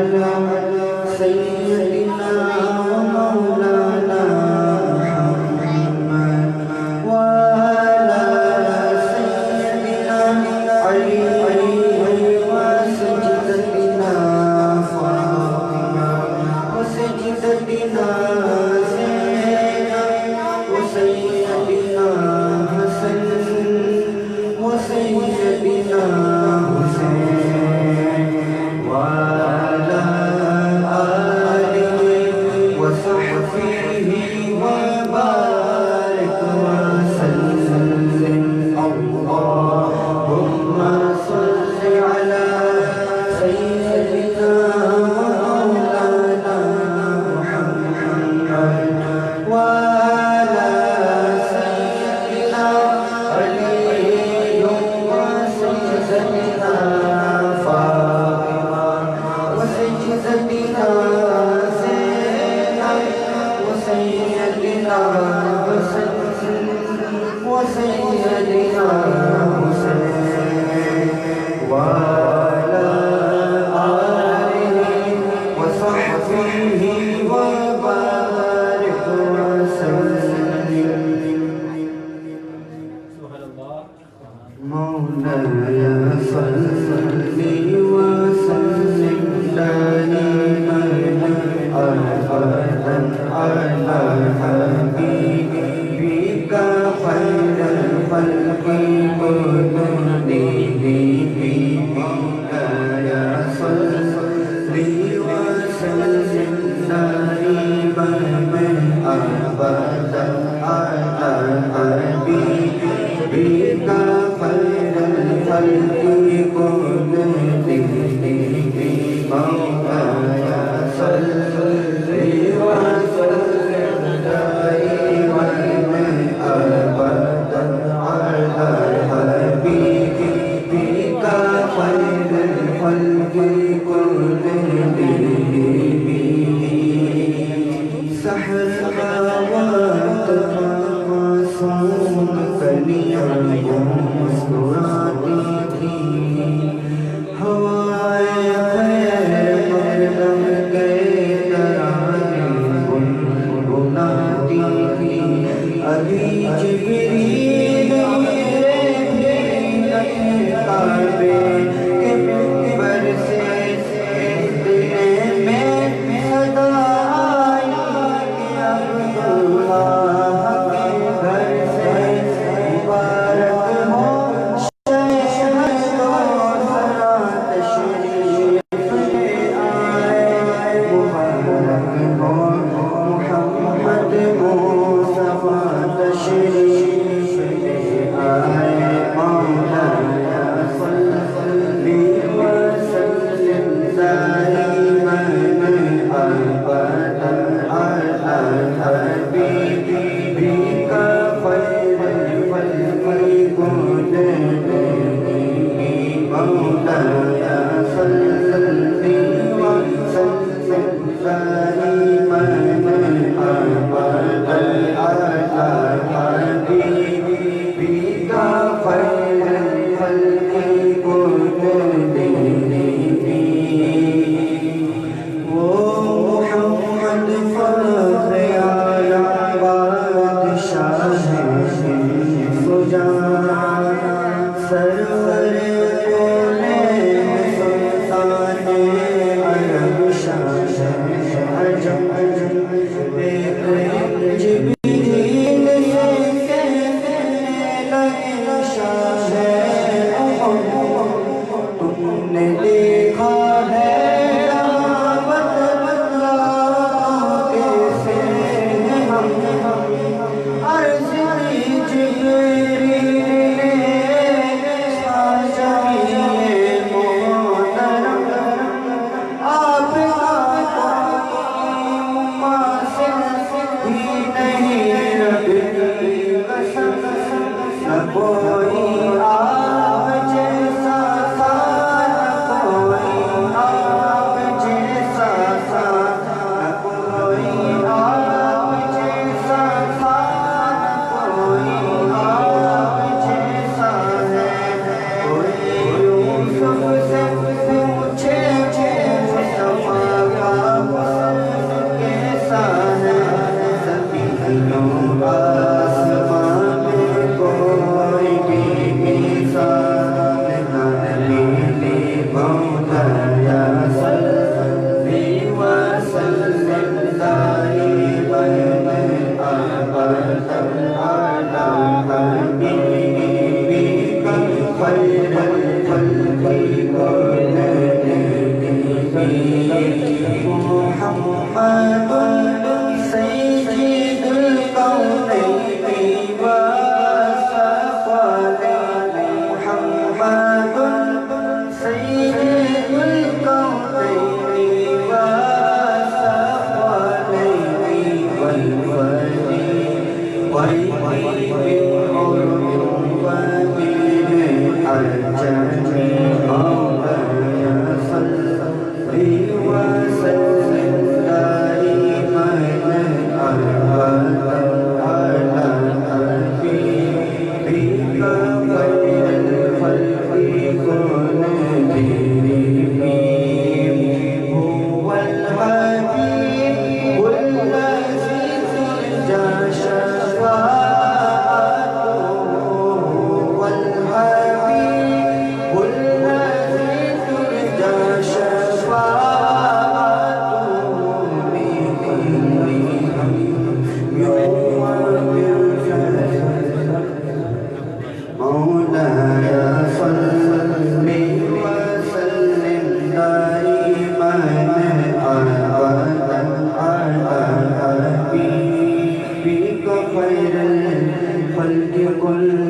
अला सय्यदिना व मौलाना मुहम्मद व अला सय्यदिना अली व सय्यदिना फातिमा व सय्यदिना ज़ैनब व सय्यदिना हसन व सय्यदिना हुसैन व अला आलिहि व सहबिहि व बारिक व सल्लिम। अल्लाहुम्मा सल्लि अला सय्यदिना व मौलाना मुहम्मद व अला सय्यदिना अली व सय्यदिना फातिमा व सय्यदिना ज़ैनब व सय्यदिना हसन व सय्यदिना हुसैन व अला आलिहि व सहबिहि व बारिक व सल्लिम। मौलाया सल्लि व सल्लिम दाइमन अबदन अला हबीबिका खैरल खल्क़ि कुल्लिहिम। मौलाया सल्लि व सल्लिम दाइमन अबदन अला हबीबिका खैरल खल्क़ि कुल्लिहिम। मौलाया सल्लि व सल्लिम दाइमन अबदन अला हबीबिका खैरल खल्क़ि कुल्लिहिम। सहर का वक्त मासूम कलियां मुस्कुराती थी, हवाएं खैबर दम के तराने गुनगुनाती थी। अभी जिब्रील ये काबे के मिंबर से इतने में सदा आई कि अब्दुल्लाह के घर से मुबारक हो शहर तो ज़रा तशरीफ ले आए। मुबारक हो मुहम्मद मुस्तफा तशरीफ ले आए। मौलाया सल्लि व सल्लिम दाइमन अबदन अला हबीबिका खैरल खल्क़ि कुल्लिहिम। मौलाया सल्लि व सल्लिम दाइमन अबदन अला हबीबिका खैरल खल्क़ि कुल्लिहिम। वो मुहम्मद फख्र आलम बादशाह सुजान सरवर सुल्तान अरब शाह अजम जिब्रील से कहने लगे शाह तुमने देखा है कैसे हम अर्ज़ की जिब्रील ने शाह मोहतरम आपका मुहम्मदुन सय्यिदुल कौनैनि व सफ़लैनि मुहम्मदुन सय्यिदुल कौनैनि व सफ़लैनि वल फज़ि वल खैरुल खल्क़ि कुल्ल